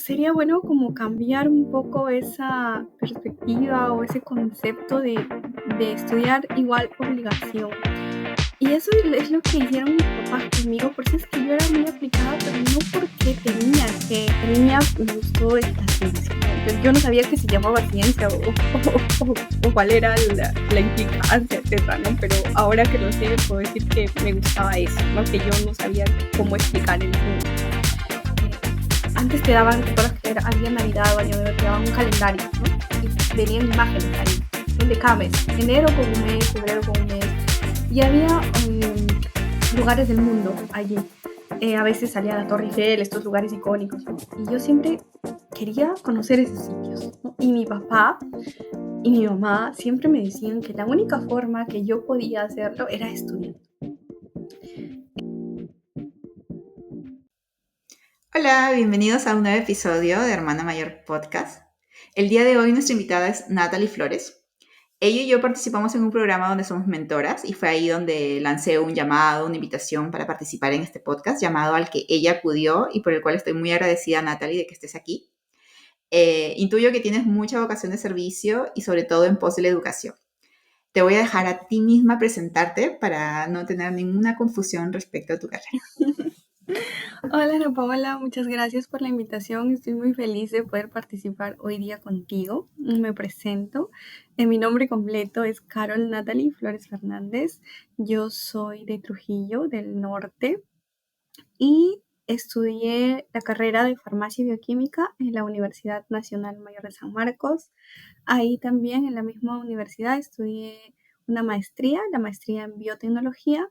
sería bueno como cambiar un poco esa perspectiva o ese concepto de estudiar igual obligación. Y eso es lo que hicieron mis papás conmigo, por eso es que yo era muy aplicada, pero no porque tenía que. De niña me gustó esta ciencia. Yo no sabía que se llamaba ciencia o cuál era la implicancia, etcétera, ¿no? Pero ahora que lo sé, puedo decir que me gustaba eso, ¿no? Que yo no sabía cómo explicar en ese momento. Antes te daban, recuerdas que había Navidad o Año Nuevo, te daban un calendario, ¿no? Y venían imágenes ahí, de cada mes, enero con un mes, febrero con un mes, y había lugares del mundo allí. A veces salía la Torre Eiffel, estos lugares icónicos, ¿no? Y yo siempre quería conocer esos sitios, ¿no? Y mi papá y mi mamá siempre me decían que la única forma que yo podía hacerlo era estudiando. Hola, bienvenidos a un nuevo episodio de Hermana Mayor Podcast. El día de hoy nuestra invitada es Natalie Flores. Ella y yo participamos en un programa donde somos mentoras y fue ahí donde lancé un llamado, una invitación para participar en este podcast, llamado al que ella acudió y por el cual estoy muy agradecida, Natalie, de que estés aquí. Intuyo que tienes mucha vocación de servicio y sobre todo en pos de la educación. Te voy a dejar a ti misma presentarte para no tener ninguna confusión respecto a tu carrera. Hola Ana Paola, muchas gracias por la invitación. Estoy muy feliz de poder participar hoy día contigo. Me presento. Mi nombre completo es Carol Natalie Flores Fernández. Yo soy de Trujillo, del norte, y estudié la carrera de farmacia y bioquímica en la Universidad Nacional Mayor de San Marcos. Ahí también, en la misma universidad, estudié una maestría, la maestría en biotecnología,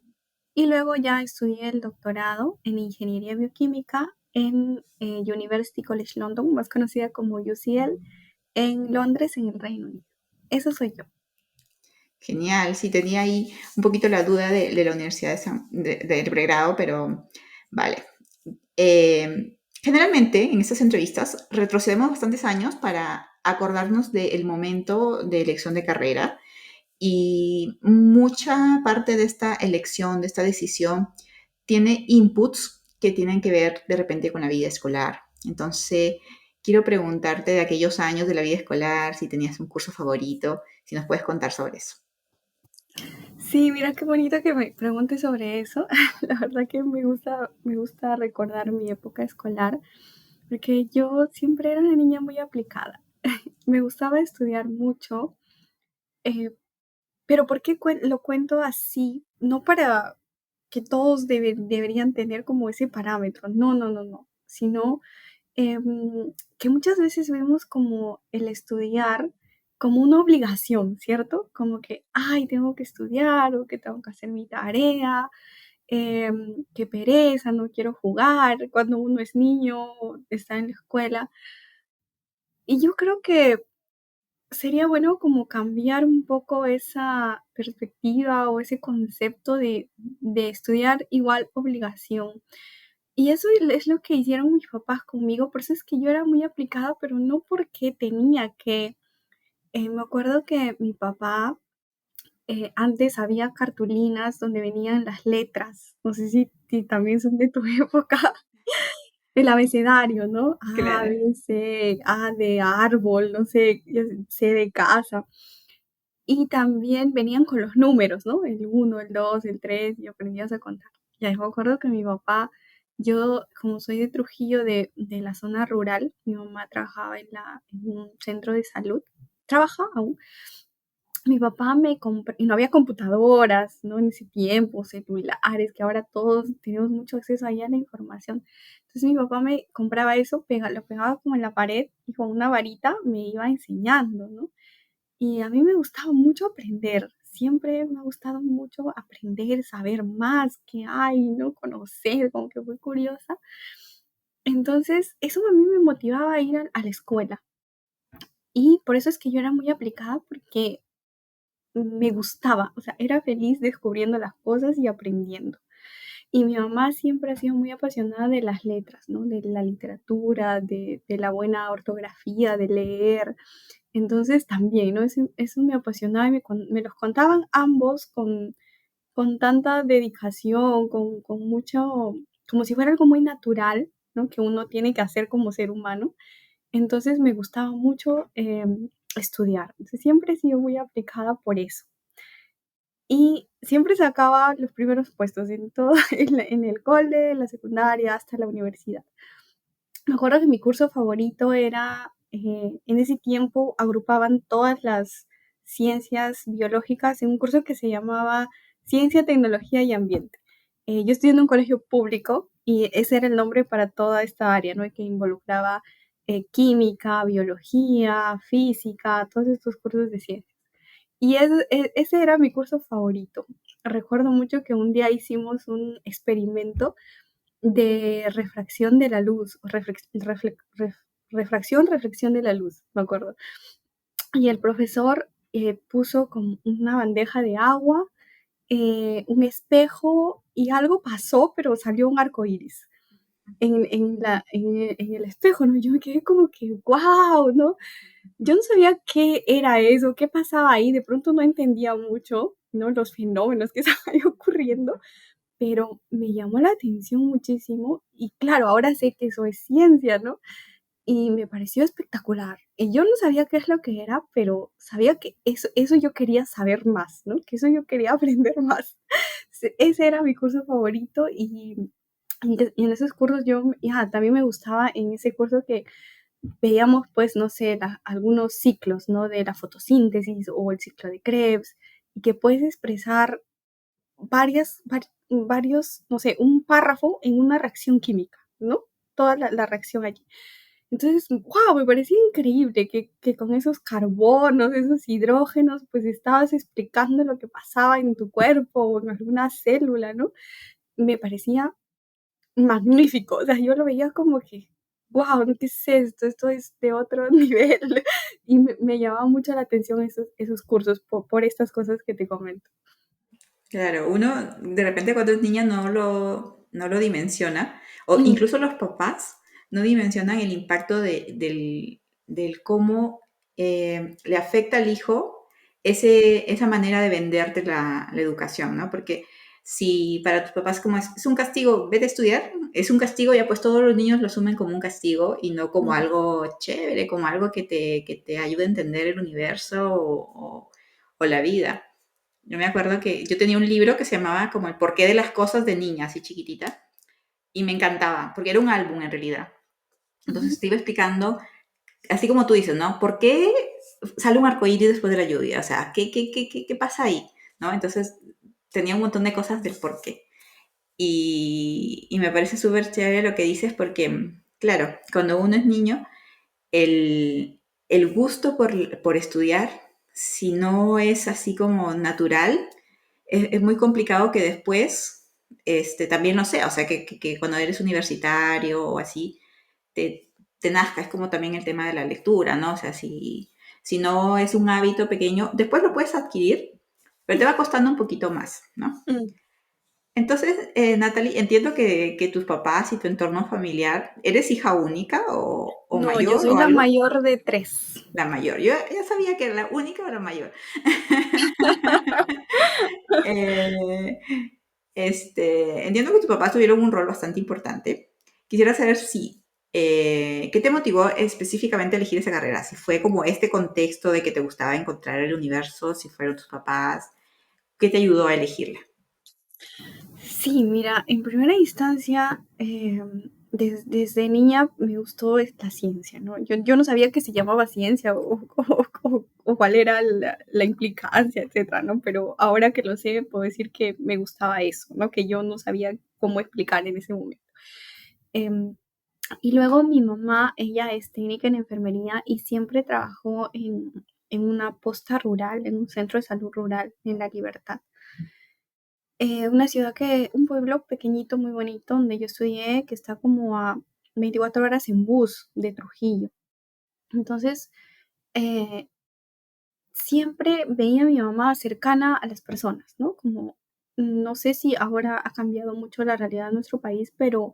y luego ya estudié el doctorado en ingeniería bioquímica en University College London, más conocida como UCL, en Londres, en el Reino Unido. Eso soy yo. Genial, sí, tenía ahí un poquito la duda de la universidad del pregrado, pero vale. Generalmente en estas entrevistas retrocedemos bastantes años para acordarnos del momento de elección de carrera y mucha parte de esta elección, de esta decisión, tiene inputs que tienen que ver de repente con la vida escolar. Entonces, quiero preguntarte de aquellos años de la vida escolar, si tenías un curso favorito, si nos puedes contar sobre eso. Sí, mira qué bonito que me preguntes sobre eso. La verdad que me gusta recordar mi época escolar, porque yo siempre era una niña muy aplicada. Me gustaba estudiar mucho, eh, pero ¿por qué lo cuento así? No para que todos deberían tener como ese parámetro, no, no, no, no, sino que muchas veces vemos como el estudiar como una obligación, ¿cierto? Como que, ay, tengo que estudiar o que tengo que hacer mi tarea, qué pereza, no quiero jugar cuando uno es niño, está en la escuela. Y yo creo que sería bueno como cambiar un poco esa perspectiva o ese concepto de estudiar igual obligación. Y eso es lo que hicieron mis papás conmigo, por eso es que yo era muy aplicada, pero no porque tenía que. Me acuerdo que mi papá, antes había cartulinas donde venían las letras, no sé si también son de tu época, el abecedario, ¿no? A, Claro. B, C, A de árbol, no sé, C de casa. Y también venían con los números, ¿no? El 1, el 2, el 3, y aprendías a contar. Ya me acuerdo que mi papá, yo como soy de Trujillo, de la zona rural, mi mamá trabajaba en un centro de salud, trabaja aún. Mi papá me compró, y no había computadoras, ¿no? En ese tiempo, celulares, que ahora todos tenemos mucho acceso ahí a la información. Entonces mi papá me compraba eso, lo pegaba como en la pared y con una varita me iba enseñando, ¿no? Y a mí me gustaba mucho aprender, siempre me ha gustado mucho aprender, saber más que hay, ¿no? Conocer, como que fui curiosa. Entonces, eso a mí me motivaba a ir a la escuela. Y por eso es que yo era muy aplicada porque me gustaba, o sea, era feliz descubriendo las cosas y aprendiendo. Y mi mamá siempre ha sido muy apasionada de las letras, ¿no? De la literatura, de la buena ortografía, de leer. Entonces también, ¿no? Eso me apasionaba y me los contaban ambos con tanta dedicación, con mucho, como si fuera algo muy natural, ¿no? Que uno tiene que hacer como ser humano. Entonces me gustaba mucho estudiar. Entonces, siempre he sido muy aplicada por eso. Y siempre sacaba los primeros puestos en todo, en el cole, en la secundaria, hasta la universidad. Me acuerdo que mi curso favorito era, en ese tiempo agrupaban todas las ciencias biológicas en un curso que se llamaba Ciencia, Tecnología y Ambiente. Yo estudié en un colegio público y ese era el nombre para toda esta área, ¿no? Que involucraba química, biología, física, todos estos cursos de ciencia. Y ese era mi curso favorito. Recuerdo mucho que un día hicimos un experimento de refracción de la luz, refracción, reflexión de la luz, me acuerdo. Y el profesor puso como una bandeja de agua, un espejo y algo pasó, pero salió un arco iris en el espejo, ¿no? Yo me quedé como que, wow, ¿no? Yo no sabía qué era eso, qué pasaba ahí, de pronto no entendía mucho, ¿no? Los fenómenos que estaban ocurriendo, pero me llamó la atención muchísimo y claro, ahora sé que eso es ciencia, ¿no? Y me pareció espectacular. Y yo no sabía qué es lo que era, pero sabía que eso yo quería saber más, ¿no? Que eso yo quería aprender más. Ese era mi curso favorito y en esos cursos yo, ya, también me gustaba en ese curso que veíamos, pues, no sé, algunos ciclos, ¿no? De la fotosíntesis o el ciclo de Krebs, y que puedes expresar varios, no sé, un párrafo en una reacción química, ¿no? Toda la reacción allí. Entonces, wow, me parecía increíble que con esos carbonos, esos hidrógenos, pues estabas explicando lo que pasaba en tu cuerpo o en alguna célula, ¿no? Me parecía magnífico, o sea, yo lo veía como que, wow, ¿qué es esto? Esto es de otro nivel. Y me llamaba mucho la atención esos cursos por estas cosas que te comento. Claro, uno de repente cuando es niña no lo dimensiona, o Mm, incluso los papás no dimensionan el impacto del cómo le afecta al hijo esa manera de venderte la educación, ¿no? Porque si para tus papás como es un castigo, vete a estudiar, es un castigo, ya pues todos los niños lo asumen como un castigo y no como mm, algo chévere, como algo que te ayude a entender el universo o la vida. Yo me acuerdo que yo tenía un libro que se llamaba como El porqué de las cosas de niña, así chiquitita, y me encantaba, porque era un álbum en realidad. ujú, Entonces te iba explicando, así como tú dices, ¿no? ¿Por qué sale un arcoíris después de la lluvia? O sea, ¿qué pasa ahí? ¿No? Entonces tenía un montón de cosas del por qué. Y me parece súper chévere lo que dices porque, claro, cuando uno es niño, el gusto por estudiar, si no es así como natural, es muy complicado que después también no sea, o sea, que cuando eres universitario o así, te nazca, es como también el tema de la lectura, ¿no? O sea, si no es un hábito pequeño, después lo puedes adquirir, pero te va costando un poquito más, ¿no? mm. Entonces, Natalie, entiendo que tus papás y tu entorno familiar, ¿eres hija única o No, yo mayor soy o la algo? mayor de tres. La mayor. Yo ya sabía que era la única o la mayor. Eh, entiendo que tus papás tuvieron un rol bastante importante. Quisiera saber si, ¿qué te motivó específicamente a elegir esa carrera? Si fue como este contexto de que te gustaba encontrar el universo, si fueron tus papás, ¿qué te ayudó a elegirla? Sí, mira, en primera instancia, desde niña me gustó la ciencia, ¿no? Yo no sabía que se llamaba ciencia o cuál era la implicancia, etcétera, ¿no? Pero ahora que lo sé, puedo decir que me gustaba eso, ¿no? Que yo no sabía cómo explicar en ese momento. Em, y luego mi mamá, ella es técnica en enfermería y siempre trabajó en una posta rural, en un centro de salud rural en La Libertad. Una ciudad un pueblo pequeñito, muy bonito, donde yo estudié, que está como a 24 horas en bus de Trujillo. Entonces, eh, siempre veía a mi mamá cercana a las personas, ¿no? Como no sé si ahora ha cambiado mucho la realidad de nuestro país, pero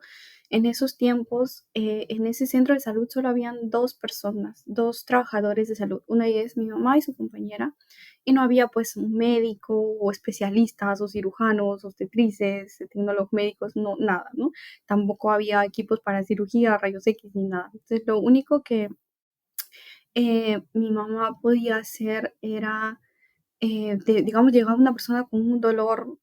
en esos tiempos, en ese centro de salud solo habían 2 personas, 2 trabajadores de salud. Una de ellas es mi mamá y su compañera, y no había, pues, un médico o especialistas o cirujanos, obstetrices, tecnólogos médicos, no, nada, ¿no? Tampoco había equipos para cirugía, rayos X ni nada. Entonces, lo único que, mi mamá podía hacer era digamos, llegaba una persona con un dolor,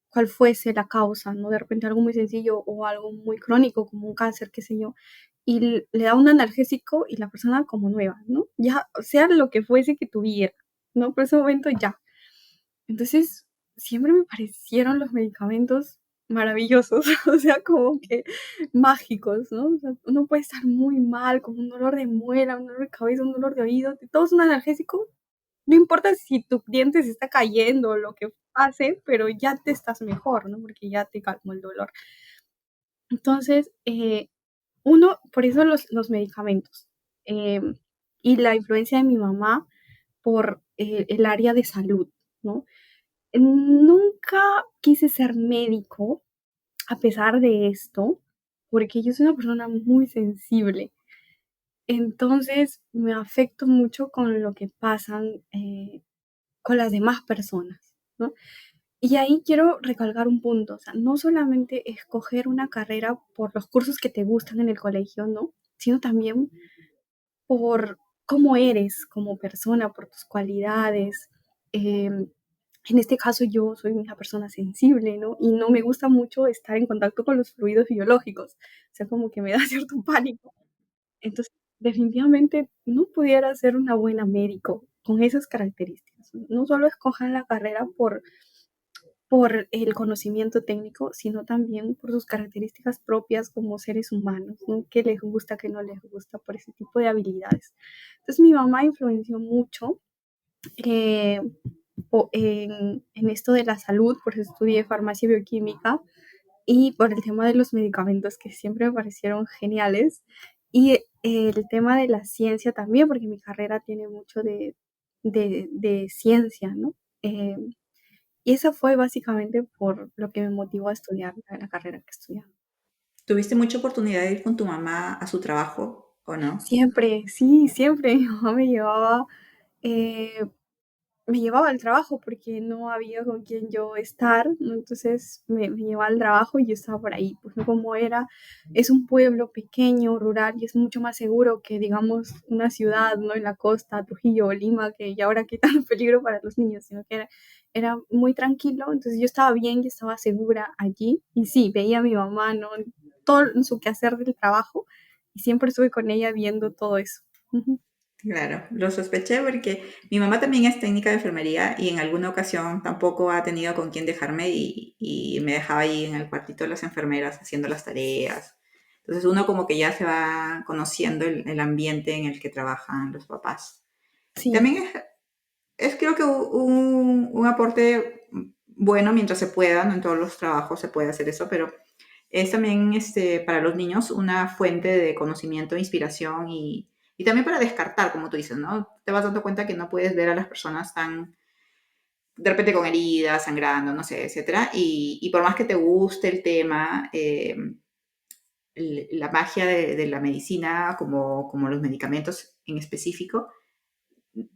cual fuese la causa, ¿no? De repente algo muy sencillo o algo muy crónico, como un cáncer, qué sé yo, y le da un analgésico y la persona como nueva, ¿no? Ya, sea lo que fuese que tuviera, ¿no? Por ese momento ya. Entonces, siempre me parecieron los medicamentos maravillosos, o sea, como que mágicos, ¿no? O sea, uno puede estar muy mal, con un dolor de muela, un dolor de cabeza, un dolor de oído, te tomas un analgésico, no importa si tu diente se está cayendo o lo que pase, pero ya te estás mejor, ¿no? Porque ya te calmó el dolor. Entonces, uno, por eso los medicamentos, y la influencia de mi mamá por, el área de salud, ¿no? Nunca quise ser médico a pesar de esto, porque yo soy una persona muy sensible. Entonces, me afecto mucho con lo que pasan, con las demás personas, ¿no? Y ahí quiero recalcar un punto, o sea, no solamente escoger una carrera por los cursos que te gustan en el colegio, ¿no? Sino también por cómo eres como persona, por tus cualidades. En este caso yo soy una persona sensible, ¿no? Y no me gusta mucho estar en contacto con los fluidos biológicos, o sea, como que me da cierto pánico. Entonces, definitivamente no pudiera ser una buena médico con esas características. No solo escojan la carrera por el conocimiento técnico, sino también por sus características propias como seres humanos, ¿no? ¿Qué les gusta, qué no les gusta, por ese tipo de habilidades? Entonces, mi mamá influenció mucho eh, en esto de la salud, por eso estudié farmacia y bioquímica, y por el tema de los medicamentos que siempre me parecieron geniales, y el tema de la ciencia también, porque mi carrera tiene mucho de ciencia, ¿no? Eh, y eso fue básicamente por lo que me motivó a estudiar la carrera que estudiaba. ¿Tuviste mucha oportunidad de ir con tu mamá a su trabajo o no? Siempre, sí, siempre mi mamá eh, me llevaba al trabajo porque no había con quién yo estar, ¿no? Entonces me llevaba al trabajo y yo estaba por ahí, pues no como era, es un pueblo pequeño, rural y es mucho más seguro que digamos una ciudad, ¿no? En la costa, Trujillo o Lima, que ya ahora quitan peligro para los niños, sino que era muy tranquilo, entonces yo estaba bien, yo estaba segura allí y sí, veía a mi mamá, ¿no? Todo en su quehacer del trabajo y siempre estuve con ella viendo todo eso. Ujú. Claro, lo sospeché porque mi mamá también es técnica de enfermería y en alguna ocasión tampoco ha tenido con quién dejarme y me dejaba ahí en el cuartito de las enfermeras haciendo las tareas. Entonces uno como que ya se va conociendo el ambiente en el que trabajan los papás. Sí. También es creo que un aporte bueno mientras se pueda, no en todos los trabajos se puede hacer eso, pero es también para los niños una fuente de conocimiento, inspiración y también para descartar, como tú dices, ¿no? Te vas dando cuenta que no puedes ver a las personas tan, de repente con heridas, sangrando, no sé, etcétera. Y por más que te guste el tema, la magia de la medicina, como los medicamentos en específico,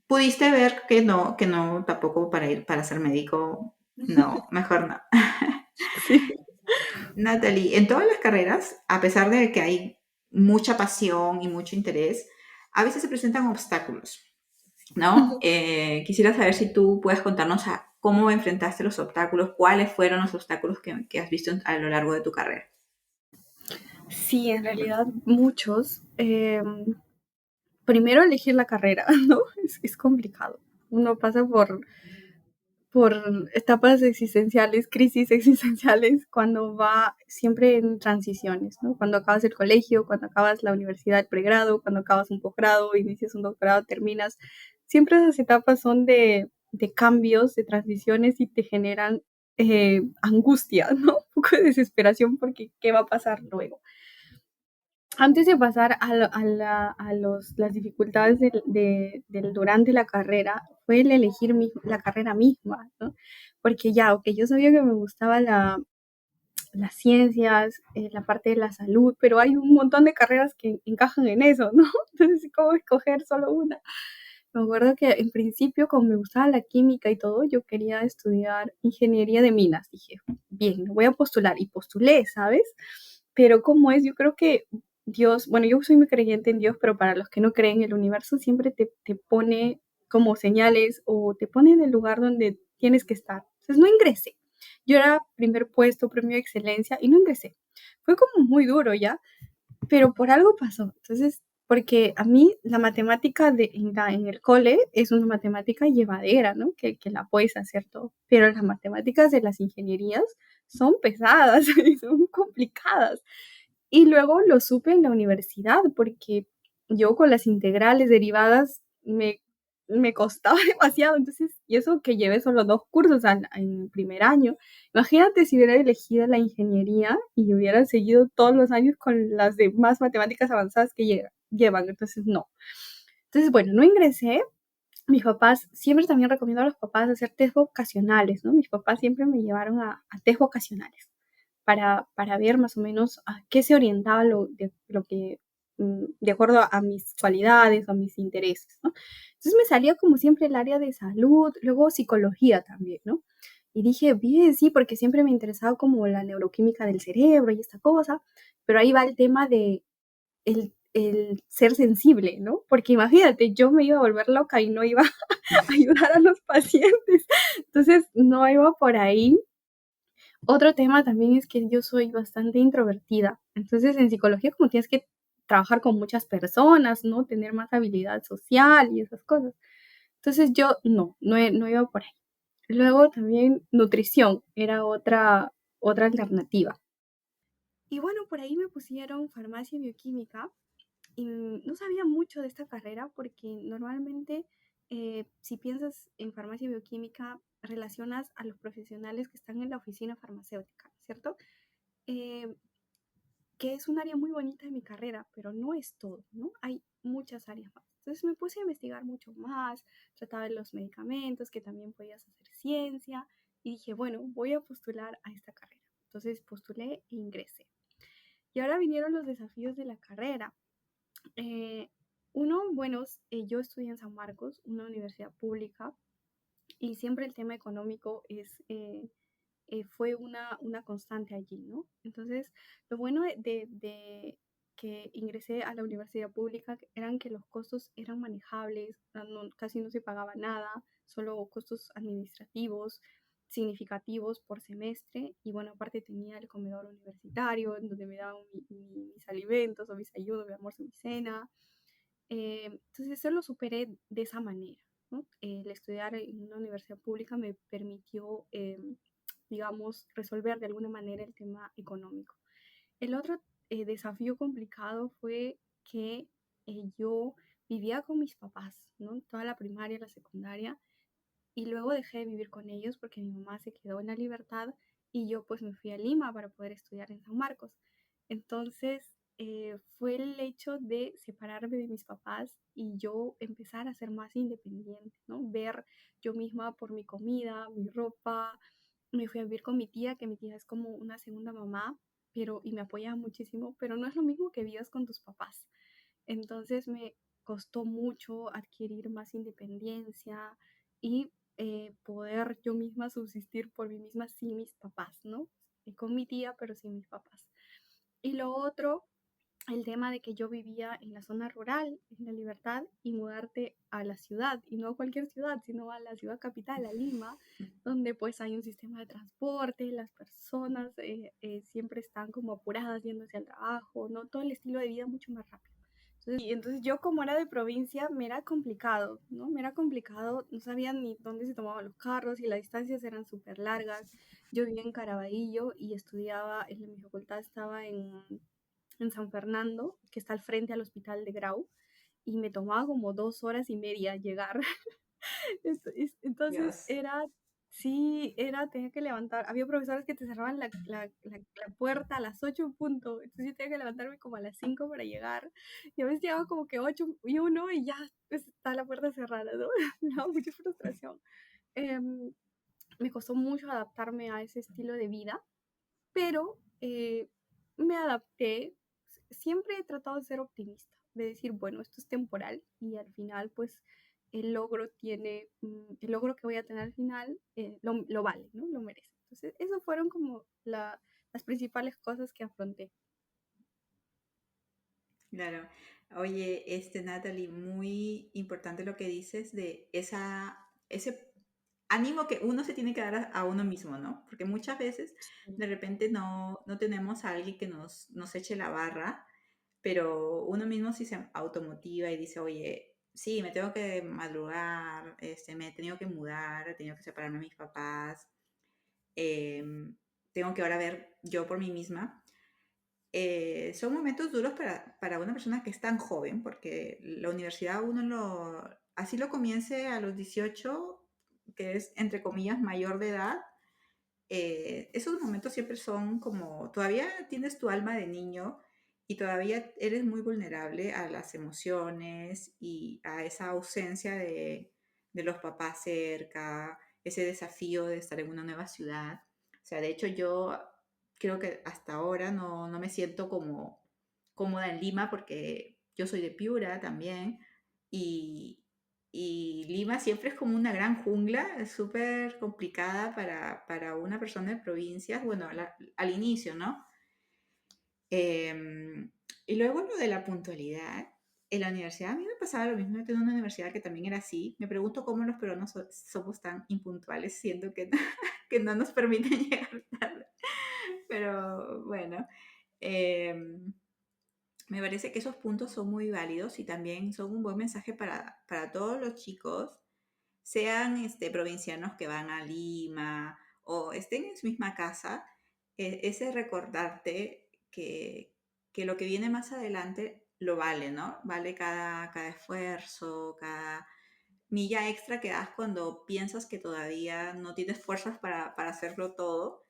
pudiste ver que no, tampoco para ir para ser médico, no, mejor no. Sí. Natalie, en todas las carreras, a pesar de que hay mucha pasión y mucho interés, a veces se presentan obstáculos, ¿no? Quisiera saber si tú puedes contarnos cómo enfrentaste los obstáculos, cuáles fueron los obstáculos que has visto a lo largo de tu carrera. Sí, en realidad muchos. Primero elegir la carrera, ¿no? Es complicado. Uno pasa por etapas existenciales, crisis existenciales, cuando va siempre en transiciones, ¿no? Cuando acabas el colegio, cuando acabas la universidad, el pregrado, cuando acabas un posgrado, inicias un doctorado, terminas. Siempre esas etapas son de cambios, de transiciones y te generan angustia, ¿no? Un poco de desesperación porque qué va a pasar luego. antes de pasar las dificultades durante la carrera, fue el elegir la carrera misma, ¿no? Porque ya, ok, yo sabía que me gustaba las ciencias, la parte de la salud, pero hay un montón de carreras que encajan en eso, ¿no? Entonces, ¿cómo escoger solo una? Me acuerdo que en principio, como me gustaba la química y todo, yo quería estudiar ingeniería de minas. Dije, bien, voy a postular. Y postulé, ¿sabes? Pero como es, yo creo que Dios, bueno, yo soy muy creyente en Dios, pero para los que no creen, el universo siempre te pone como señales o te pone en el lugar donde tienes que estar. Entonces no ingresé. Yo era primer puesto, premio de excelencia y no ingresé. Fue como muy duro ya, pero por algo pasó. Entonces, porque a mí la matemática en el cole es una matemática llevadera, ¿no? Que la puedes hacer todo. Pero las matemáticas de las ingenierías son pesadas y son complicadas. Y luego lo supe en la universidad, porque yo con las integrales derivadas me costaba demasiado. Entonces, y eso que llevé solo 2 cursos en el primer año. Imagínate si hubiera elegido la ingeniería y hubiera seguido todos los años con las demás matemáticas avanzadas que llevan. Entonces, no. Entonces, bueno, no ingresé. Mis papás, siempre también recomiendo a los papás hacer test vocacionales, ¿no? Mis papás siempre me llevaron a test vocacionales para ver más o menos a qué se orientaba lo que, de acuerdo a mis cualidades o a mis intereses, ¿no? Entonces me salía como siempre el área de salud, luego psicología también, ¿no? Y dije, bien, sí, porque siempre me ha interesado como la neuroquímica del cerebro y esta cosa, pero ahí va el tema de el ser sensible, ¿no? Porque imagínate, yo me iba a volver loca y no iba a ayudar a los pacientes. Entonces, no iba por ahí. Otro tema también es que yo soy bastante introvertida. Entonces, en psicología, como tienes que trabajar con muchas personas, ¿no? Tener más habilidad social y esas cosas. Entonces, yo no iba por ahí. Luego también nutrición era otra alternativa. Y bueno, por ahí me pusieron farmacia y bioquímica y no sabía mucho de esta carrera porque normalmente si piensas en farmacia y bioquímica relacionas a los profesionales que están en la oficina farmacéutica, ¿cierto? Eh, que es un área muy bonita de mi carrera, pero no es todo, ¿no? Hay muchas áreas más. Entonces me puse a investigar mucho más, trataba de los medicamentos, que también podías hacer ciencia, y dije, bueno, voy a postular a esta carrera. Entonces postulé e ingresé. Y ahora vinieron los desafíos de la carrera. Eh, Uno, bueno, yo estudié en San Marcos, una universidad pública, y siempre el tema económico fue una constante allí, ¿no? Entonces, lo bueno de que ingresé a la universidad pública eran que los costos eran manejables, casi no se pagaba nada, solo costos administrativos significativos por semestre y bueno, aparte tenía el comedor universitario en donde me daban mis alimentos o mis ayudos, mi almuerzo, mi cena. Entonces eso lo superé de esa manera, ¿no? El estudiar en una universidad pública me permitió, digamos, resolver de alguna manera el tema económico. El otro desafío complicado fue que yo vivía con mis papás, ¿no? Toda la primaria, la secundaria, y luego dejé de vivir con ellos porque mi mamá se quedó en la libertad y yo pues me fui a Lima para poder estudiar en San Marcos. Entonces fue el hecho de separarme de mis papás y yo empezar a ser más independiente, ¿no? Ver yo misma por mi comida, mi ropa. Me fui a vivir con mi tía, que mi tía es como una segunda mamá, pero y me apoya muchísimo, pero no es lo mismo que vivas con tus papás. Entonces me costó mucho adquirir más independencia y poder yo misma subsistir por mí misma sin mis papás, ¿no? Y con mi tía, pero sin mis papás. Y lo otro, el tema de que yo vivía en la zona rural, en la Libertad, y mudarte a la ciudad, y no a cualquier ciudad, sino a la ciudad capital, a Lima, donde pues hay un sistema de transporte, las personas siempre están como apuradas yéndose al trabajo, ¿no? Todo el estilo de vida mucho más rápido. Entonces yo como era de provincia me era complicado, ¿no? Me era complicado, no sabía ni dónde se tomaban los carros y las distancias eran súper largas. Yo vivía en Caraballo y estudiaba, en mi facultad estaba en San Fernando, que está al frente al hospital de Grau, y me tomaba como 2 horas y media llegar. Entonces Dios. era Sí, tenía que levantar. Había profesores que te cerraban la puerta a las 8 en punto. Entonces yo tenía que levantarme como a las 5 para llegar. Y a veces llegaba como que 8:01 y ya pues, está la puerta cerrada, ¿no? Me daba mucha frustración. Em, Me costó mucho adaptarme a ese estilo de vida, pero me adapté. Siempre he tratado de ser optimista, de decir, bueno, esto es temporal y al final, pues, el logro que voy a tener al final lo vale, ¿no? Lo merece. Entonces, esas fueron como las principales cosas que afronté. Claro. Oye, Natalie, muy importante lo que dices de ese ánimo que uno se tiene que dar a uno mismo, ¿no? Porque muchas veces Sí. de repente no tenemos a alguien que nos eche la barra, pero uno mismo sí se automotiva y dice, oye, sí, me tengo que madrugar, me he tenido que mudar, he tenido que separarme de mis papás, tengo que ahora ver yo por mí misma. Son momentos duros para una persona que es tan joven, porque la universidad así lo comience a los 18, que es entre comillas mayor de edad, esos momentos siempre son como, todavía tienes tu alma de niño y todavía eres muy vulnerable a las emociones y a esa ausencia de los papás cerca, ese desafío de estar en una nueva ciudad. O sea, de hecho yo creo que hasta ahora no me siento como cómoda en Lima porque yo soy de Piura también y, y Lima siempre es como una gran jungla, es súper complicada para una persona de provincias, bueno, al inicio, ¿no? Y luego lo de la puntualidad. En la universidad a mí me pasaba lo mismo, yo tenía una universidad que también era así. Me pregunto cómo los peruanos somos tan impuntuales, siendo que, que no nos permiten llegar tarde. Pero bueno, em, me parece que esos puntos son muy válidos y también son un buen mensaje para todos los chicos, sean provincianos que van a Lima o estén en su misma casa, ese recordarte que lo que viene más adelante lo vale, ¿no? Vale cada esfuerzo, cada milla extra que das cuando piensas que todavía no tienes fuerzas para hacerlo todo.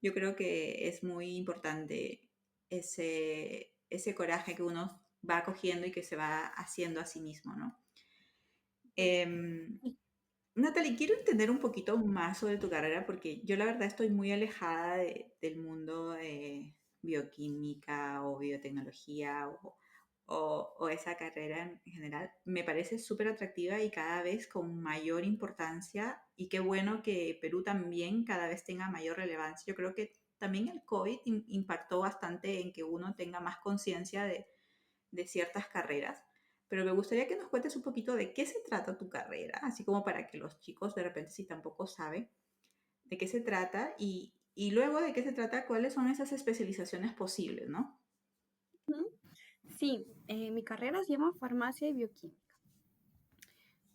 Yo creo que es muy importante ese coraje que uno va cogiendo y que se va haciendo a sí mismo, ¿no? Em, Natalie, quiero entender un poquito más sobre tu carrera porque yo la verdad estoy muy alejada del mundo de bioquímica o biotecnología o esa carrera en general. Me parece súper atractiva y cada vez con mayor importancia y qué bueno que Perú también cada vez tenga mayor relevancia. Yo creo que también el COVID impactó bastante en que uno tenga más conciencia de ciertas carreras, pero me gustaría que nos cuentes un poquito de qué se trata tu carrera, así como para que los chicos de repente si tampoco saben de qué se trata y luego de qué se trata, cuáles son esas especializaciones posibles, ¿no? Ujú. Sí, mi carrera se llama Farmacia y Bioquímica.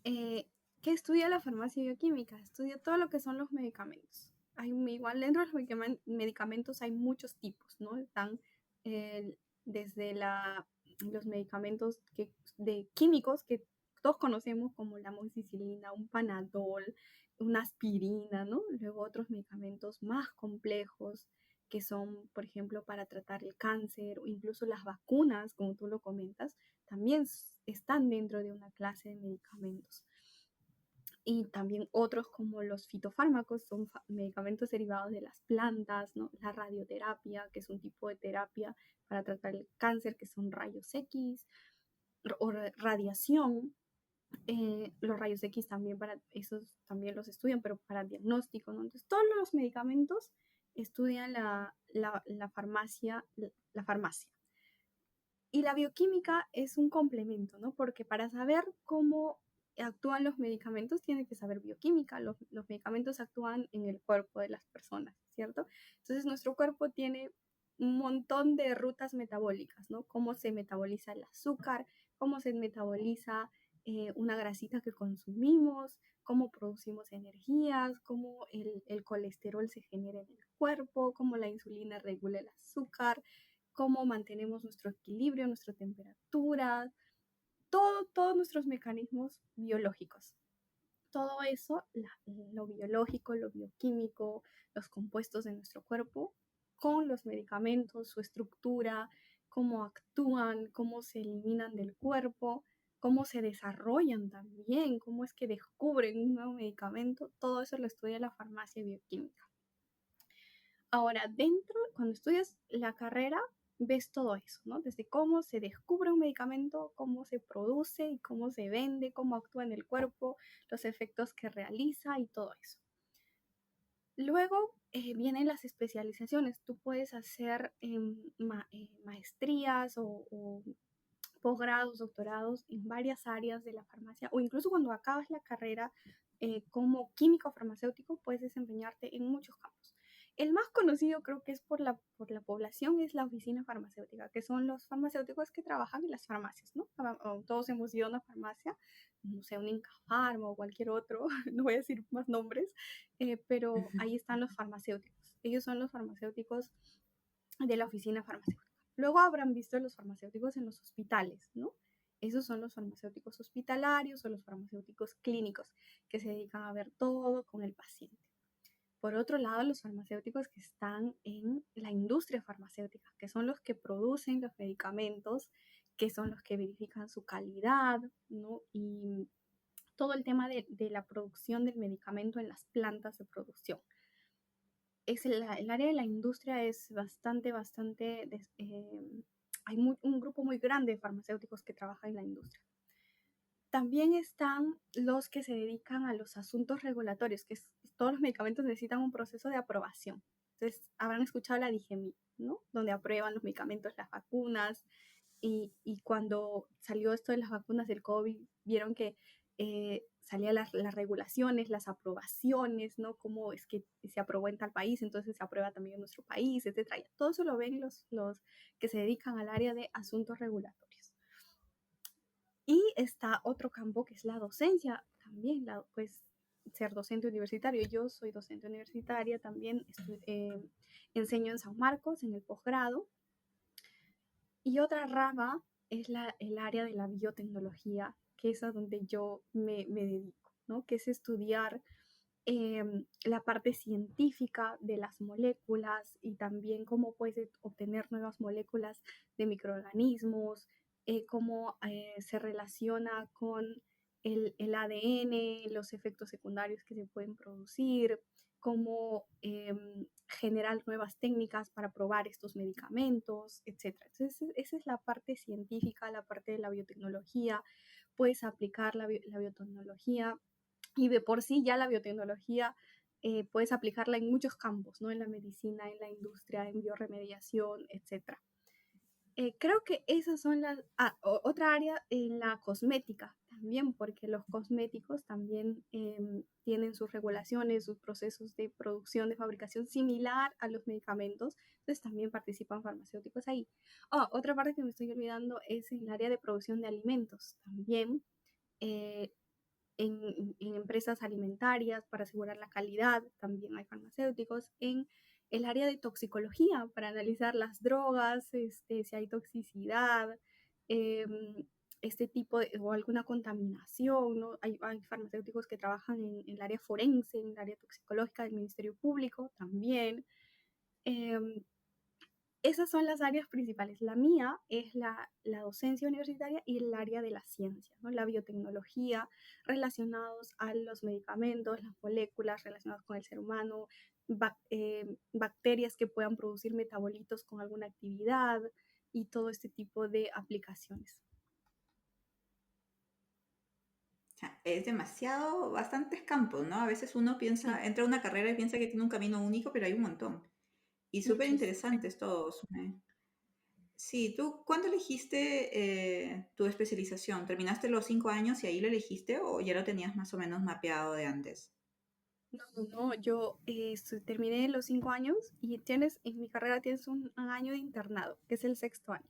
Eh, ¿Qué estudia la farmacia y bioquímica? Estudia todo lo que son los medicamentos. Igual dentro de los medicamentos hay muchos tipos, ¿no? Están desde los medicamentos de químicos que todos conocemos como la amoxicilina, un panadol, una aspirina, ¿no? Luego otros medicamentos más complejos que son, por ejemplo, para tratar el cáncer o incluso las vacunas, como tú lo comentas, también están dentro de una clase de medicamentos. Y también otros como los fitofármacos, son medicamentos derivados de las plantas, ¿no? La radioterapia, que es un tipo de terapia para tratar el cáncer, que son rayos X, o radiación. Los rayos X también para esos también los estudian, pero para diagnóstico, ¿no? Entonces, todos los medicamentos estudian la farmacia, la farmacia. Y la bioquímica es un complemento, ¿no? Porque para saber cómo actúan los medicamentos, tiene que saber bioquímica. Los medicamentos actúan en el cuerpo de las personas, ¿cierto? Entonces, nuestro cuerpo tiene un montón de rutas metabólicas, ¿no? Cómo se metaboliza el azúcar, cómo se metaboliza una grasita que consumimos, cómo producimos energías, cómo el colesterol se genera en el cuerpo, cómo la insulina regula el azúcar, cómo mantenemos nuestro equilibrio, nuestra temperatura, todos nuestros mecanismos biológicos. todo eso, lo biológico, lo bioquímico, los compuestos de nuestro cuerpo, con los medicamentos, su estructura, cómo actúan, cómo se eliminan del cuerpo, cómo se desarrollan también, cómo es que descubren un nuevo medicamento, todo eso lo estudia la farmacia bioquímica. Ahora, cuando estudias la carrera, ves todo eso, ¿no? Desde cómo se descubre un medicamento, cómo se produce y cómo se vende, cómo actúa en el cuerpo, los efectos que realiza y todo eso. Luego vienen las especializaciones. Tú puedes hacer maestrías o posgrados, doctorados en varias áreas de la farmacia, o incluso cuando acabas la carrera como químico farmacéutico, puedes desempeñarte en muchos campos. El más conocido creo que es por la población, es la oficina farmacéutica, que son los farmacéuticos que trabajan en las farmacias, ¿no? Todos hemos ido a una farmacia, no sé, un Incafarma o cualquier otro, no voy a decir más nombres, pero ahí están los farmacéuticos. Ellos son los farmacéuticos de la oficina farmacéutica. Luego habrán visto los farmacéuticos en los hospitales, ¿no? Esos son los farmacéuticos hospitalarios o los farmacéuticos clínicos, que se dedican a ver todo con el paciente. Por otro lado, los farmacéuticos que están en la industria farmacéutica, que son los que producen los medicamentos, que son los que verifican su calidad, ¿no? Y todo el tema de la producción del medicamento en las plantas de producción. El área de la industria es bastante, hay un grupo muy grande de farmacéuticos que trabajan en la industria. También están los que se dedican a los asuntos regulatorios, que todos los medicamentos necesitan un proceso de aprobación. Entonces, habrán escuchado la DIGEMI, ¿no? Donde aprueban los medicamentos, las vacunas, y cuando salió esto de las vacunas del COVID, vieron que salían las regulaciones, las aprobaciones, ¿no? Cómo es que se aprobó en tal país, entonces se aprueba también en nuestro país, etc. Todo eso lo ven los que se dedican al área de asuntos regulatorios. Y está otro campo que es la docencia también, pues ser docente universitario. Yo soy docente universitaria también, enseño en San Marcos en el posgrado. Y otra rama es el área de la biotecnología, que es a donde yo me dedico, ¿no? Que es estudiar la parte científica de las moléculas y también cómo puedes obtener nuevas moléculas de microorganismos, cómo se relaciona con el ADN, los efectos secundarios que se pueden producir, cómo generar nuevas técnicas para probar estos medicamentos, etc. Entonces, esa es la parte científica, la parte de la biotecnología. Puedes aplicar la biotecnología y de por sí ya la biotecnología puedes aplicarla en muchos campos, ¿no? En la medicina, en la industria, en bioremediación, etc. Creo que esas son otra área en la cosmética también, porque los cosméticos también tienen sus regulaciones, sus procesos de producción, de fabricación similar a los medicamentos, entonces también participan farmacéuticos ahí. Otra parte que me estoy olvidando es en el área de producción de alimentos también. En empresas alimentarias para asegurar la calidad, también hay farmacéuticos, en el área de toxicología para analizar las drogas, si hay toxicidad, este tipo o alguna contaminación, ¿no? Hay farmacéuticos que trabajan en el área forense, en el área toxicológica del Ministerio Público también. Esas son las áreas principales. La mía es la docencia universitaria y el área de la ciencia, ¿no? La biotecnología, relacionados a los medicamentos, las moléculas relacionadas con el ser humano, bacterias que puedan producir metabolitos con alguna actividad y todo este tipo de aplicaciones. O sea, es demasiado, bastantes campos, ¿no? A veces uno piensa, Sí, entra a una carrera y piensa que tiene un camino único, pero hay un montón. Y súper muchísimo. interesantes todos. Sí, ¿tú cuándo elegiste tu especialización? ¿Terminaste los 5 años y ahí lo elegiste o ya lo tenías más o menos mapeado de antes? No, yo terminé los 5 años y en mi carrera tienes un año de internado, que es el sexto año.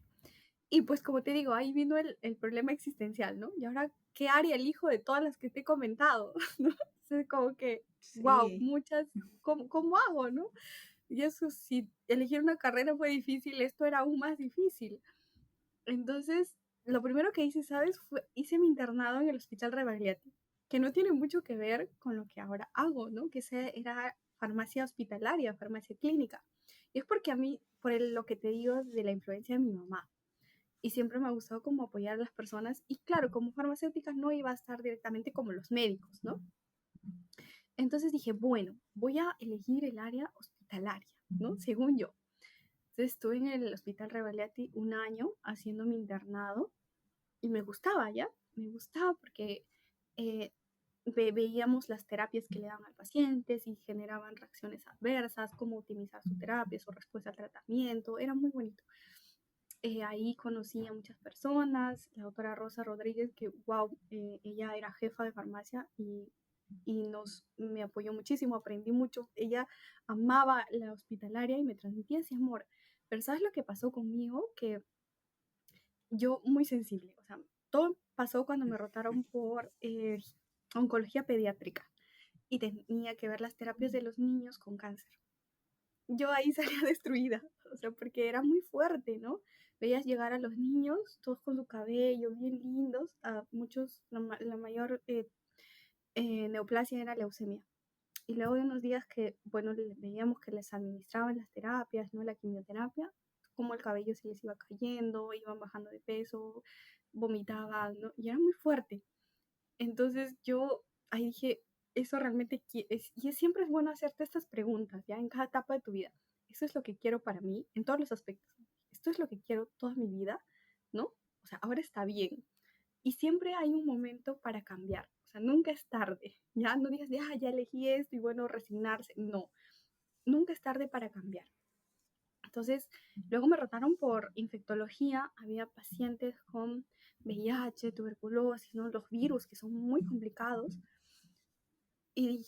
Y pues como te digo, ahí vino el problema existencial, ¿no? Y ahora, ¿qué área elijo de todas las que te he comentado? ¿No? Entonces, como que, wow, Sí. muchas, ¿cómo hago, no? Y eso, si elegir una carrera fue difícil, esto era aún más difícil. Entonces, lo primero que hice, ¿sabes? Hice mi internado en el Hospital Rebagliati. que no tiene mucho que ver con lo que ahora hago, ¿no? Que era farmacia hospitalaria, farmacia clínica. Y es porque a mí, lo que te digo de la influencia de mi mamá, y siempre me ha gustado como apoyar a las personas, y claro, como farmacéutica no iba a estar directamente como los médicos, ¿no? Entonces dije, bueno, voy a elegir el área hospitalaria, ¿no? Según yo. Entonces estuve en el Hospital Revaleti un año haciendo mi internado y me gustaba, ¿ya? Me gustaba porque eh, veíamos las terapias que le daban al paciente, si generaban reacciones adversas, cómo optimizar su terapia, su respuesta al tratamiento, era muy bonito. Ahí conocí a muchas personas, la doctora Rosa Rodríguez, que wow, ella era jefa de farmacia y me apoyó muchísimo, aprendí mucho. Ella amaba la hospitalaria y me transmitía ese amor. Pero ¿sabes lo que pasó conmigo? Que yo muy sensible, o sea, todo pasó cuando me rotaron por oncología pediátrica y tenía que ver las terapias de los niños con cáncer. Yo ahí salía destruida, o sea, porque era muy fuerte, ¿no? Veías llegar a los niños, todos con su cabello, bien lindos, a muchos, la mayor neoplasia era leucemia. Y luego de unos días que, bueno, veíamos que les administraban las terapias, ¿no? La quimioterapia, como el cabello se les iba cayendo, iban bajando de peso, vomitaban, ¿no? Y era muy fuerte. Entonces yo ahí dije, eso realmente siempre es bueno hacerte estas preguntas, ¿ya? En cada etapa de tu vida. Eso es lo que quiero para mí, en todos los aspectos. Esto es lo que quiero toda mi vida, ¿no? O sea, ahora está bien. Y siempre hay un momento para cambiar. O sea, nunca es tarde. Ya no digas, ya elegí esto y bueno, resignarse. No, nunca es tarde para cambiar. Entonces, luego me rotaron por infectología, había pacientes con VIH, tuberculosis, ¿no? Los virus que son muy complicados. Y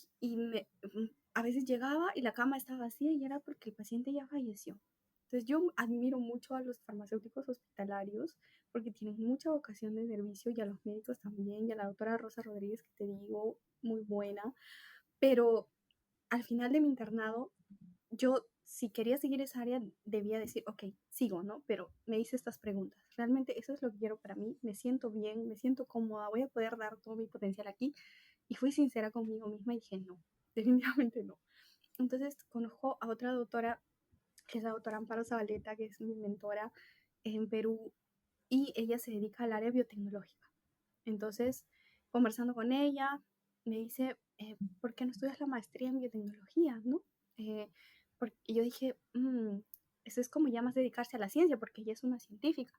a veces llegaba y la cama estaba vacía y era porque el paciente ya falleció. Entonces yo admiro mucho a los farmacéuticos hospitalarios porque tienen mucha vocación de servicio y a los médicos también y a la doctora Rosa Rodríguez que te digo, muy buena. Pero al final de mi internado yo, si quería seguir esa área, debía decir, ok, sigo, ¿no? Pero me hice estas preguntas. ¿Realmente eso es lo que quiero para mí? ¿Me siento bien? ¿Me siento cómoda? ¿Voy a poder dar todo mi potencial aquí? Y fui sincera conmigo misma y dije, no, definitivamente no. Entonces conozco a otra doctora, que es la doctora Amparo Zabaleta, que es mi mentora en Perú, y ella se dedica al área biotecnológica. Entonces, conversando con ella, me dice, ¿por qué no estudias la maestría en biotecnología, no? Porque yo dije, eso es como ya más dedicarse a la ciencia, porque ella es una científica.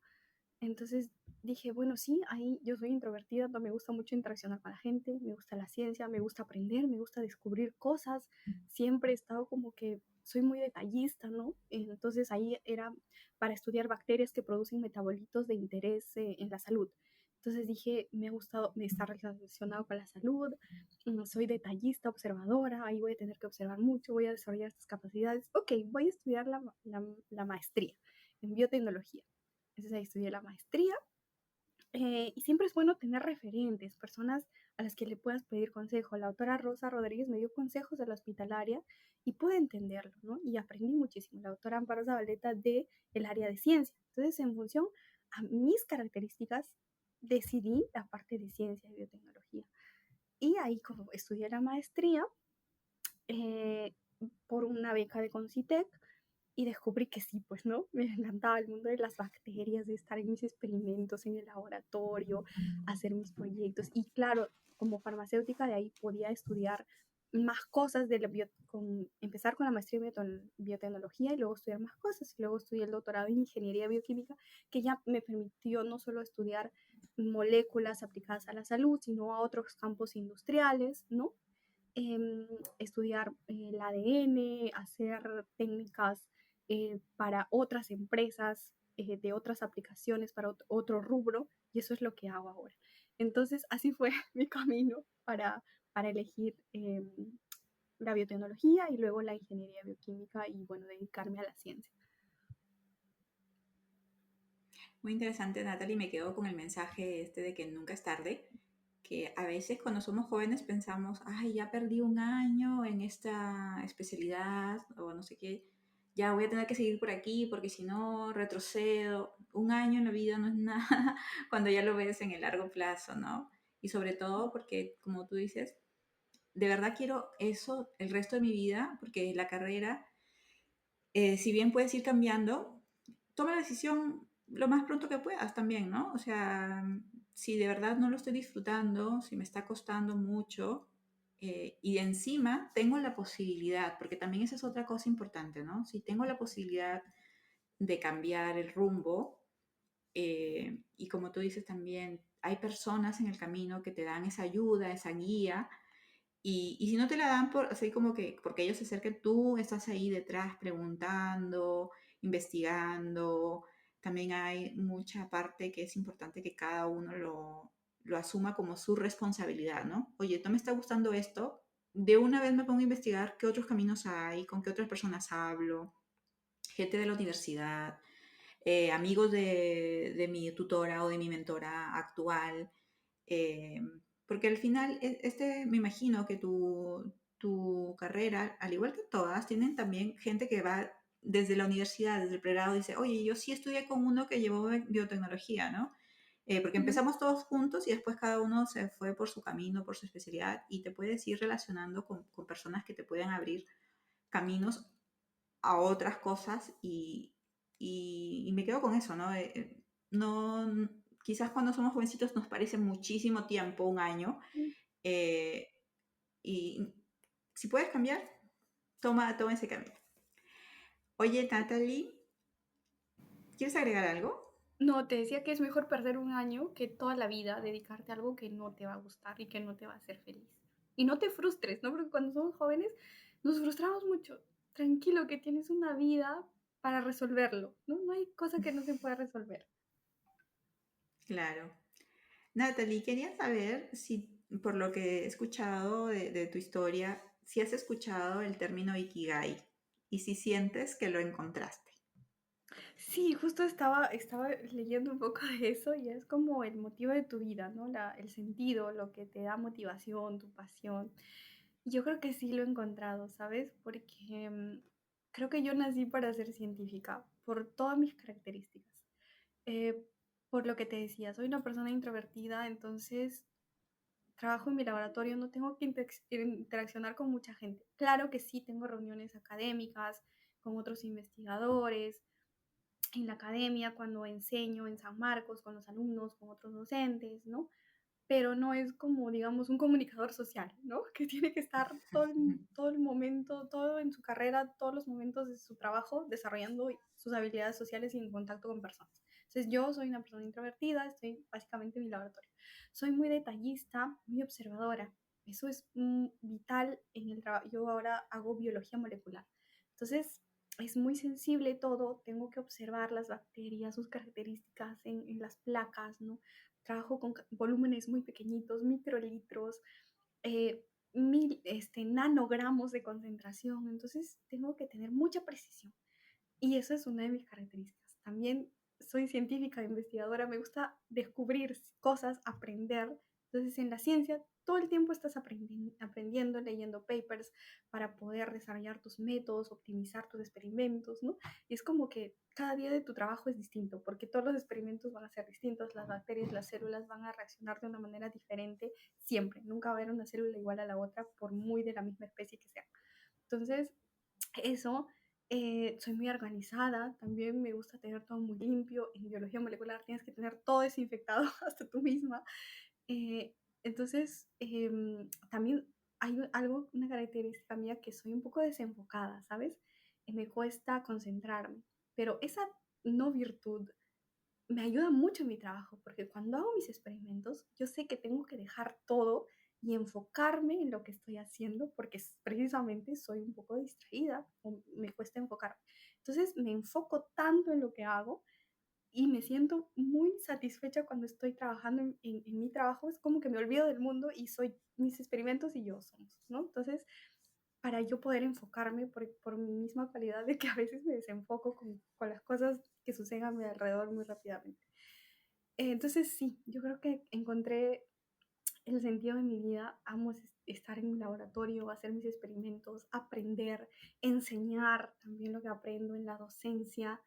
Entonces dije, bueno, sí, ahí yo soy introvertida, no me gusta mucho interaccionar con la gente, me gusta la ciencia, me gusta aprender, me gusta descubrir cosas. Siempre he estado como que soy muy detallista, ¿no? Entonces ahí era para estudiar bacterias que producen metabolitos de interés en la salud. Entonces dije, me ha gustado, me está relacionado con la salud, soy detallista, observadora, ahí voy a tener que observar mucho, voy a desarrollar estas capacidades. Ok, voy a estudiar la maestría en biotecnología. Entonces ahí estudié la maestría y siempre es bueno tener referentes, personas a las que le puedas pedir consejo. La autora Rosa Rodríguez me dio consejos de la hospitalaria y pude entenderlo, ¿no? Y aprendí muchísimo. La autora Amparo Zabaleta de el área de ciencia. Entonces, en función a mis características, decidí la parte de ciencia y biotecnología. Y ahí como estudié la maestría eh, por una beca de Concitec, y descubrí que sí, pues, ¿no? Me encantaba el mundo de las bacterias, de estar en mis experimentos en el laboratorio, hacer mis proyectos. Y claro, como farmacéutica de ahí podía estudiar más cosas, empezar con la maestría en biotecnología y luego estudiar más cosas. Y luego estudié el doctorado en ingeniería bioquímica, que ya me permitió no solo estudiar moléculas aplicadas a la salud, sino a otros campos industriales, ¿no? Estudiar el ADN, hacer técnicas para otras empresas, de otras aplicaciones, para otro rubro, y eso es lo que hago ahora. Entonces, así fue mi camino para elegir la biotecnología y luego la ingeniería bioquímica y, bueno, dedicarme a la ciencia. Muy interesante, Natalie. Me quedo con el mensaje este de que nunca es tarde. Que a veces cuando somos jóvenes pensamos, ay, ya perdí un año en esta especialidad o no sé qué, ya voy a tener que seguir por aquí porque si no retrocedo. Un año en la vida no es nada cuando ya lo ves en el largo plazo, ¿no? Y sobre todo porque, como tú dices, de verdad quiero eso el resto de mi vida, porque la carrera, si bien puedes ir cambiando, toma la decisión lo más pronto que puedas también, ¿no? O sea, si de verdad no lo estoy disfrutando, si me está costando mucho, y encima tengo la posibilidad, porque también esa es otra cosa importante, ¿no? Si tengo la posibilidad de cambiar el rumbo, y como tú dices también, hay personas en el camino que te dan esa ayuda, esa guía, y si no te la dan por, así como que porque ellos se acerquen, tú estás ahí detrás preguntando, investigando. También hay mucha parte que es importante que cada uno lo asuma como su responsabilidad, ¿no? Oye, no me está gustando esto, de una vez me pongo a investigar qué otros caminos hay, con qué otras personas hablo, gente de la universidad, amigos de mi tutora o de mi mentora actual, eh, porque al final, me imagino que tu carrera, al igual que todas, tienen también gente que va desde la universidad, desde el pregrado, dice, oye, yo sí estudié con uno que llevó biotecnología, ¿no? Porque Ujú. empezamos todos juntos y después cada uno se fue por su camino, por su especialidad, y te puedes ir relacionando con personas que te pueden abrir caminos a otras cosas y me quedo con eso, ¿no? No, quizás cuando somos jovencitos nos parece muchísimo tiempo, un año, eh, y si puedes cambiar, toma ese cambio. Oye, Natalie, ¿quieres agregar algo? No, te decía que es mejor perder un año que toda la vida dedicarte a algo que no te va a gustar y que no te va a hacer feliz. Y no te frustres, ¿no? Porque cuando somos jóvenes nos frustramos mucho. Tranquilo, que tienes una vida para resolverlo, ¿no? No hay cosa que no se pueda resolver. Claro. Natalie, quería saber si, por lo que he escuchado de tu historia, si has escuchado el término Ikigai y si sientes que lo encontraste. Sí, justo estaba leyendo un poco de eso y es como el motivo de tu vida, ¿no? El sentido, lo que te da motivación, tu pasión. Y yo creo que sí lo he encontrado, ¿sabes? Porque creo que yo nací para ser científica, por todas mis características. Eh, por lo que te decía, soy una persona introvertida, entonces trabajo en mi laboratorio, no tengo que interaccionar con mucha gente. Claro que sí, tengo reuniones académicas con otros investigadores, en la academia, cuando enseño en San Marcos con los alumnos, con otros docentes, ¿no? Pero no es como, digamos, un comunicador social, ¿no? Que tiene que estar todo el momento, todo en su carrera, todos los momentos de su trabajo desarrollando sus habilidades sociales y en contacto con personas. Entonces yo soy una persona introvertida, estoy básicamente en mi laboratorio. Soy muy detallista, muy observadora. Eso es vital en el trabajo. Yo ahora hago biología molecular. Entonces, es muy sensible todo, tengo que observar las bacterias, sus características en las placas, ¿no? Trabajo con volúmenes muy pequeñitos, microlitros, nanogramos de concentración, entonces tengo que tener mucha precisión. Y eso es una de mis características. También soy científica, investigadora, me gusta descubrir cosas, aprender. Entonces, en la ciencia, todo el tiempo estás aprendiendo, leyendo papers para poder desarrollar tus métodos, optimizar tus experimentos, ¿no? Y es como que cada día de tu trabajo es distinto, porque todos los experimentos van a ser distintos, las bacterias, las células van a reaccionar de una manera diferente siempre. Nunca va a haber una célula igual a la otra, por muy de la misma especie que sea. Entonces, eso, soy muy organizada, también me gusta tener todo muy limpio. En biología molecular tienes que tener todo desinfectado, hasta tú misma. También hay algo, una característica mía que soy un poco desenfocada, ¿sabes? Me cuesta concentrarme, pero esa no virtud me ayuda mucho en mi trabajo, porque cuando hago mis experimentos, yo sé que tengo que dejar todo y enfocarme en lo que estoy haciendo, porque precisamente soy un poco distraída o me cuesta enfocarme. Entonces me enfoco tanto en lo que hago y me siento muy satisfecha cuando estoy trabajando en mi trabajo. Es como que me olvido del mundo y soy mis experimentos y yo somos, ¿no? Entonces, para yo poder enfocarme por mi misma cualidad de que a veces me desenfoco con las cosas que suceden a mi alrededor muy rápidamente. Entonces sí, yo creo que encontré el sentido de mi vida. Amo estar en mi laboratorio, hacer mis experimentos, aprender, enseñar también lo que aprendo en la docencia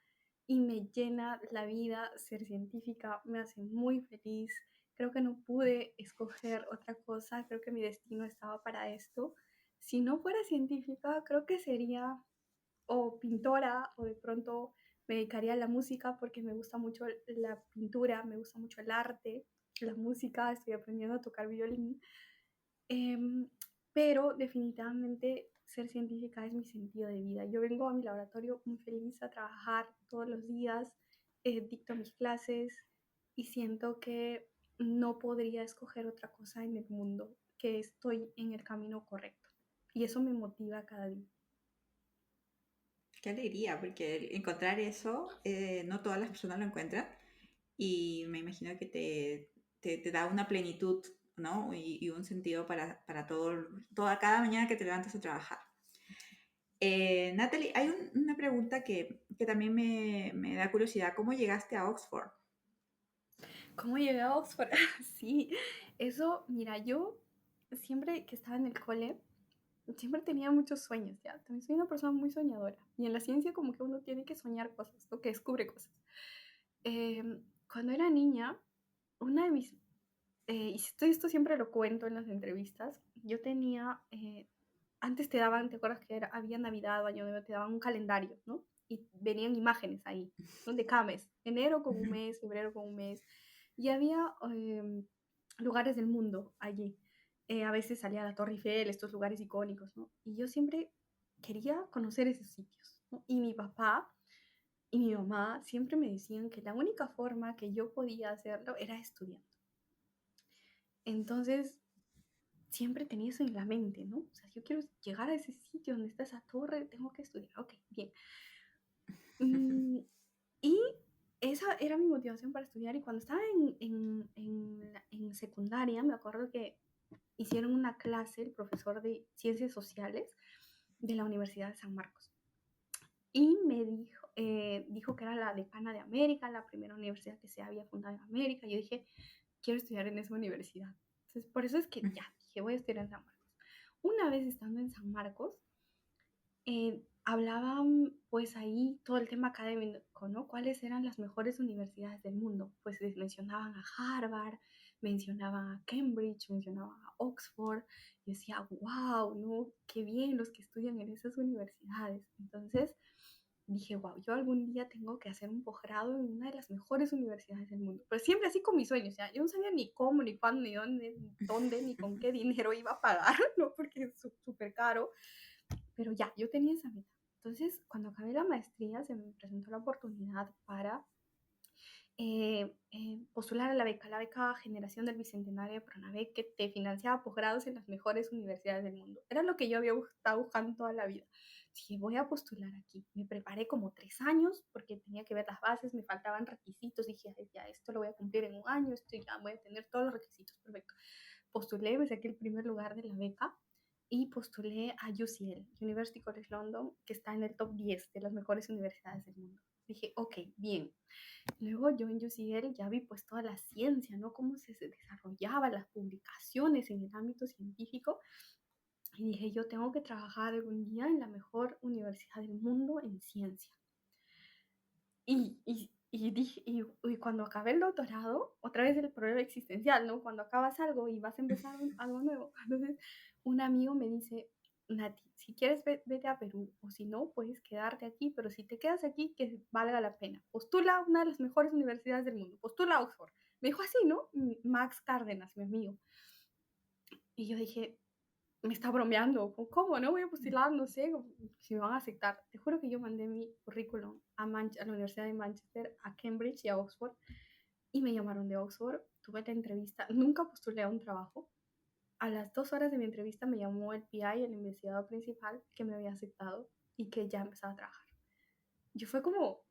y me llena la vida ser científica, me hace muy feliz. Creo que no pude escoger otra cosa, creo que mi destino estaba para esto. Si no fuera científica, creo que sería o pintora o de pronto me dedicaría a la música porque me gusta mucho la pintura, me gusta mucho el arte, la música, estoy aprendiendo a tocar violín. Em, pero definitivamente ser científica es mi sentido de vida. Yo vengo a mi laboratorio muy feliz a trabajar todos los días, dicto mis clases y siento que no podría escoger otra cosa en el mundo, que estoy en el camino correcto. Y eso me motiva cada día. Qué alegría, porque encontrar eso, no todas las personas lo encuentran y me imagino que te da una plenitud, ¿no? Y un sentido para toda cada mañana que te levantas a trabajar. Natalie, hay una pregunta que también me da curiosidad. ¿Cómo llegaste a Oxford? ¿Cómo llegué a Oxford? Sí, eso, mira, yo siempre que estaba en el cole, siempre tenía muchos sueños, ¿ya? También soy una persona muy soñadora. Y en la ciencia como que uno tiene que soñar cosas, ¿no? Que descubre cosas. Cuando era niña, una de mis... y esto siempre lo cuento en las entrevistas, yo tenía... antes te daban, ¿te acuerdas que había Navidad o Año Nuevo? Te daban un calendario, ¿no? Y venían imágenes ahí, ¿no? De cada mes. Enero con un mes, febrero con un mes. Y había lugares del mundo allí. A veces salía la Torre Eiffel, estos lugares icónicos, ¿no? Y yo siempre quería conocer esos sitios, ¿no? Y mi papá y mi mamá siempre me decían que la única forma que yo podía hacerlo era estudiando. Entonces, siempre tenía eso en la mente, ¿no? O sea, yo quiero llegar a ese sitio donde está esa torre, tengo que estudiar. Ok, bien. Mm, y esa era mi motivación para estudiar. Y cuando estaba en secundaria, me acuerdo que hicieron una clase, el profesor de Ciencias Sociales de la Universidad de San Marcos. Y me dijo que era la decana de América, la primera universidad que se había fundado en América. Yo dije, quiero estudiar en esa universidad. Entonces, por eso es que ya, dije, voy a estudiar en San Marcos. Una vez estando en San Marcos, hablaban pues ahí todo el tema académico, ¿no? ¿Cuáles eran las mejores universidades del mundo? Pues les mencionaban a Harvard, mencionaban a Cambridge, mencionaban a Oxford. Yo decía, wow, ¿no? Qué bien los que estudian en esas universidades. Entonces dije, wow, yo algún día tengo que hacer un posgrado en una de las mejores universidades del mundo. Pero siempre así con mis sueños, ¿ya? Yo no sabía ni cómo, ni cuándo, ni dónde, ni con qué dinero iba a pagar, ¿no? Porque es súper caro. Pero ya, yo tenía esa meta. Entonces, cuando acabé la maestría, se me presentó la oportunidad para postular a la beca Generación del Bicentenario de Pronavec, que te financiaba posgrados en las mejores universidades del mundo. Era lo que yo había estado buscando toda la vida. Dije, voy a postular aquí. Me preparé como 3 años porque tenía que ver las bases, me faltaban requisitos. Dije, ya, esto lo voy a cumplir en un año, esto ya voy a tener todos los requisitos. Perfecto. Postulé, me saqué el primer lugar de la beca y postulé a UCL, University College London, que está en el top 10 de las mejores universidades del mundo. Dije, ok, bien. Luego yo en UCL ya vi pues toda la ciencia, ¿no? Cómo se desarrollaban las publicaciones en el ámbito científico. Y dije, yo tengo que trabajar algún día en la mejor universidad del mundo en ciencia. Y cuando acabé el doctorado, otra vez el problema existencial, ¿no? Cuando acabas algo y vas a empezar algo nuevo. Entonces, un amigo me dice, Nati, si quieres vete a Perú, o si no, puedes quedarte aquí, pero si te quedas aquí, que valga la pena. Postula a una de las mejores universidades del mundo, postula a Oxford. Me dijo así, ¿no? Max Cárdenas, mi amigo. Y yo dije, me está bromeando, ¿cómo? No voy a postular, no sé si me van a aceptar. Te juro que yo mandé mi currículum a la Universidad de Manchester, a Cambridge y a Oxford, y me llamaron de Oxford, tuve la entrevista, nunca postulé a un trabajo. A las 2 horas de mi entrevista me llamó el PI, el investigador principal, que me había aceptado y que ya empezaba a trabajar. Yo fue como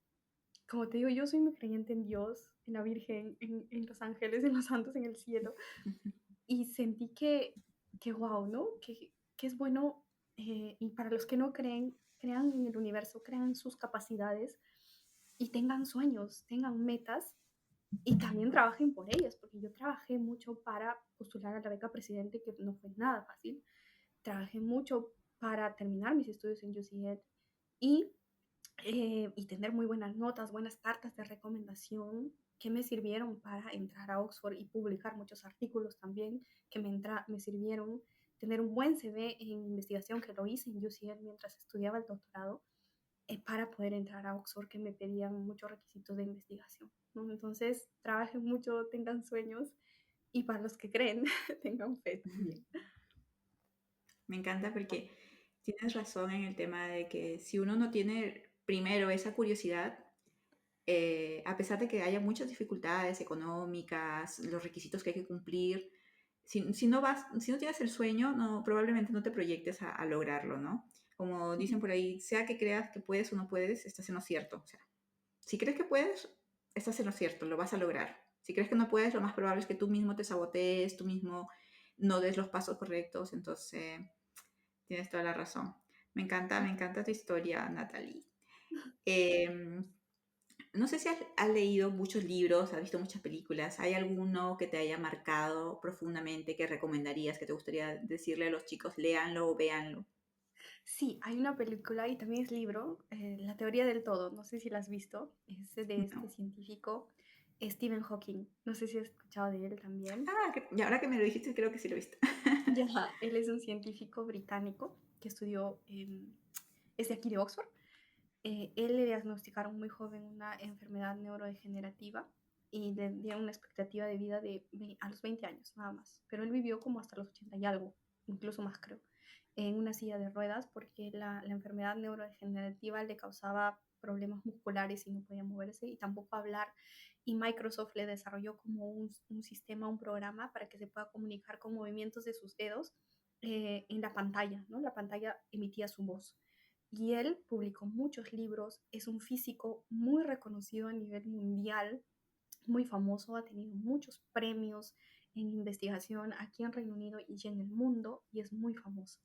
te digo, yo soy muy creyente en Dios, en la Virgen, en los ángeles, en los santos, en el cielo, y sentí que wow, ¿no? Que es bueno, y para los que no creen, crean en el universo, crean en sus capacidades y tengan sueños, tengan metas y también trabajen por ellas, porque yo trabajé mucho para postular a la beca presidente, que no fue nada fácil. Trabajé mucho para terminar mis estudios en UCL y tener muy buenas notas, buenas cartas de recomendación. que me sirvieron para entrar a Oxford y publicar muchos artículos también, que me sirvieron tener un buen CV en investigación, que lo hice en UCL mientras estudiaba el doctorado, para poder entrar a Oxford, que me pedían muchos requisitos de investigación, ¿no? Entonces, trabajen mucho, tengan sueños, y para los que creen, tengan fe también. Me encanta porque tienes razón en el tema de que si uno no tiene primero esa curiosidad, a pesar de que haya muchas dificultades económicas, los requisitos que hay que cumplir, si no tienes el sueño, probablemente no te proyectes a lograrlo, ¿no? Como dicen por ahí, sea que creas que puedes o no puedes, estás en lo cierto. O sea, si crees que puedes, estás en lo cierto, lo vas a lograr. Si crees que no puedes, lo más probable es que tú mismo te sabotees, tú mismo no des los pasos correctos. Entonces, tienes toda la razón. Me encanta tu historia, Natalie. Eh, no sé si has leído muchos libros, has visto muchas películas. ¿Hay alguno que te haya marcado profundamente que recomendarías, que te gustaría decirle a los chicos, léanlo o véanlo? Sí, hay una película y también es libro, La teoría del todo, no sé si la has visto, es de este No. científico Stephen Hawking, no sé si has escuchado de él también. Y ahora que me lo dijiste, creo que sí lo he visto. Ya, él es un científico británico que estudió, es de aquí de Oxford. Él le diagnosticaron muy joven una enfermedad neurodegenerativa y le dieron una expectativa de vida a los 20 años, nada más. Pero él vivió como hasta los 80 y algo, incluso más creo, en una silla de ruedas porque la enfermedad neurodegenerativa le causaba problemas musculares y no podía moverse y tampoco hablar. Y Microsoft le desarrolló como un sistema, un programa para que se pueda comunicar con movimientos de sus dedos en la pantalla, ¿no? La pantalla emitía su voz. Y él publicó muchos libros, es un físico muy reconocido a nivel mundial, muy famoso, ha tenido muchos premios en investigación aquí en Reino Unido y en el mundo y es muy famoso.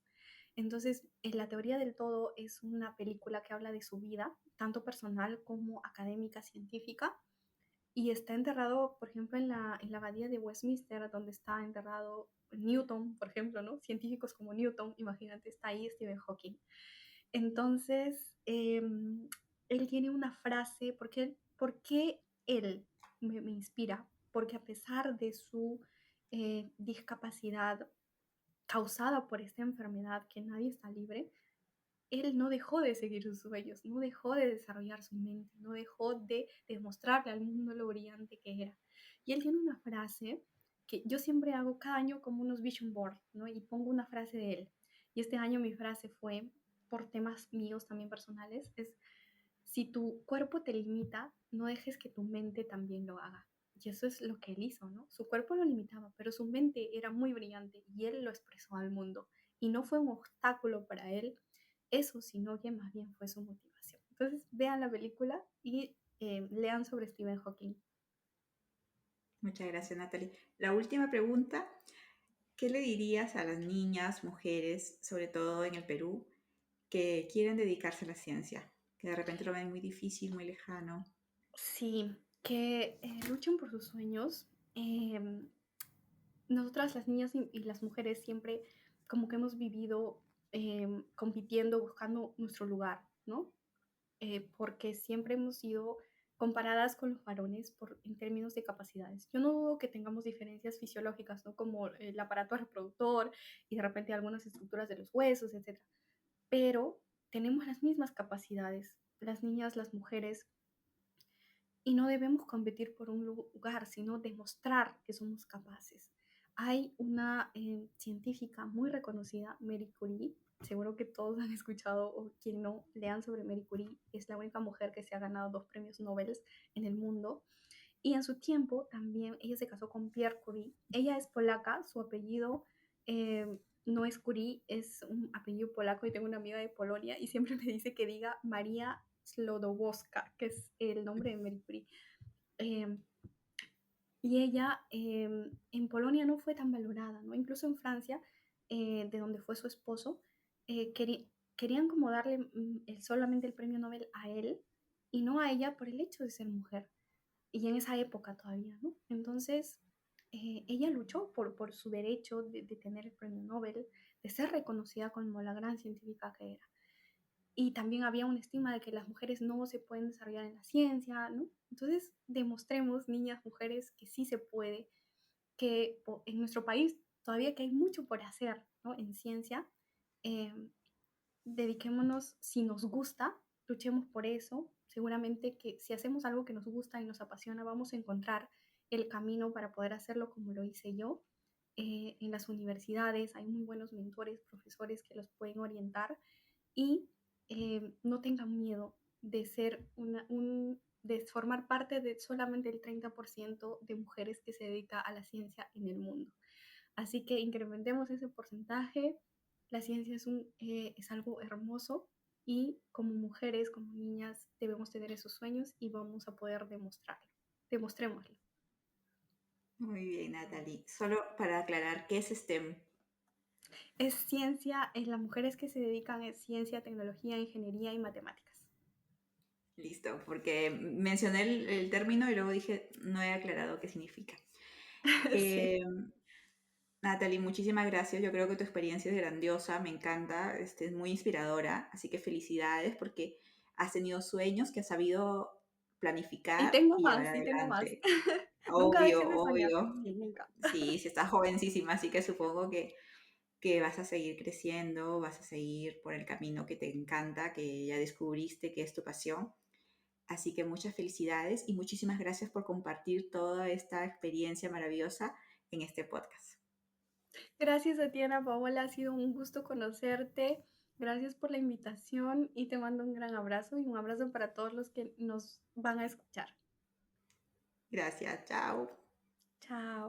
Entonces, en La teoría del todo es una película que habla de su vida, tanto personal como académica, científica, y está enterrado, por ejemplo, en la abadía de Westminster, donde está enterrado Newton, por ejemplo, ¿no? Científicos como Newton, imagínate, está ahí Stephen Hawking. Entonces, él tiene una frase, ¿por qué él me inspira? Porque a pesar de su discapacidad causada por esta enfermedad, que nadie está libre, él no dejó de seguir sus sueños, no dejó de desarrollar su mente, no dejó de demostrarle al mundo lo brillante que era. Y él tiene una frase que yo siempre hago cada año como unos vision board, ¿no? Y pongo una frase de él. Y este año mi frase fue, por temas míos también personales, es, si tu cuerpo te limita, no dejes que tu mente también lo haga. Y eso es lo que él hizo, ¿no? Su cuerpo lo limitaba, pero su mente era muy brillante y él lo expresó al mundo. Y no fue un obstáculo para él eso, sino que más bien fue su motivación. Entonces, vean la película y lean sobre Stephen Hawking. Muchas gracias, Natalie. La última pregunta, ¿qué le dirías a las niñas, mujeres, sobre todo en el Perú, que quieren dedicarse a la ciencia? Que de repente lo ven muy difícil, muy lejano. Sí, que luchen por sus sueños. Nosotras las niñas y las mujeres siempre como que hemos vivido compitiendo, buscando nuestro lugar, ¿no? Porque siempre hemos sido comparadas con los varones en términos de capacidades. Yo no dudo que tengamos diferencias fisiológicas, ¿no? Como el aparato reproductor y de repente algunas estructuras de los huesos, etcétera. Pero tenemos las mismas capacidades, las niñas, las mujeres, y no debemos competir por un lugar, sino demostrar que somos capaces. Hay una científica muy reconocida, Marie Curie, seguro que todos han escuchado o quien no, lean sobre Marie Curie, es la única mujer que se ha ganado 2 premios Nobel en el mundo. Y en su tiempo también ella se casó con Pierre Curie. Ella es polaca, su apellido no es Curie, es un apellido polaco y tengo una amiga de Polonia y siempre me dice que diga María Slodowska, que es el nombre de Marie Curie. Eh, y ella en Polonia no fue tan valorada, ¿no? Incluso en Francia, de donde fue su esposo, querían como darle solamente el premio Nobel a él y no a ella por el hecho de ser mujer. Y en esa época todavía, ¿no? Entonces, ella luchó por su derecho de tener el premio Nobel, de ser reconocida como la gran científica que era. y también había un estigma de que las mujeres no se pueden desarrollar en la ciencia, ¿no? Entonces, demostremos, niñas, mujeres, que sí se puede, que en nuestro país todavía que hay mucho por hacer, ¿no? En ciencia, eh, dediquémonos, si nos gusta, luchemos por eso. Seguramente que si hacemos algo que nos gusta y nos apasiona, vamos a encontrar el camino para poder hacerlo como lo hice yo. En las universidades hay muy buenos mentores, profesores que los pueden orientar y no tengan miedo de ser de formar parte de solamente el 30% de mujeres que se dedica a la ciencia en el mundo. Así que incrementemos ese porcentaje. La ciencia es algo hermoso y como mujeres, como niñas, debemos tener esos sueños y vamos a poder demostrarlo. Demostrémoslo. Muy bien, Natalie. Solo para aclarar, ¿qué es STEM? Es ciencia, es las mujeres que se dedican a ciencia, tecnología, ingeniería y matemáticas. Listo, porque mencioné el término y luego dije, no he aclarado qué significa. Sí. Eh, Natalie, muchísimas gracias. Yo creo que tu experiencia es grandiosa, me encanta, es muy inspiradora. Así que felicidades porque has tenido sueños que has sabido Y planificar tengo y llevar más, y tengo más. adelante. Nunca Obvio, dejes de soñar. obvio. Sí, nunca. Sí, sí, estás jovencísima, así que supongo que vas a seguir creciendo, vas a seguir por el camino que te encanta, que ya descubriste que es tu pasión. Así que muchas felicidades y muchísimas gracias por compartir toda esta experiencia maravillosa en este podcast. Gracias a ti, Ana Paola. Ha sido un gusto conocerte. Gracias por la invitación y te mando un gran abrazo y un abrazo para todos los que nos van a escuchar. Gracias, chao. Chao.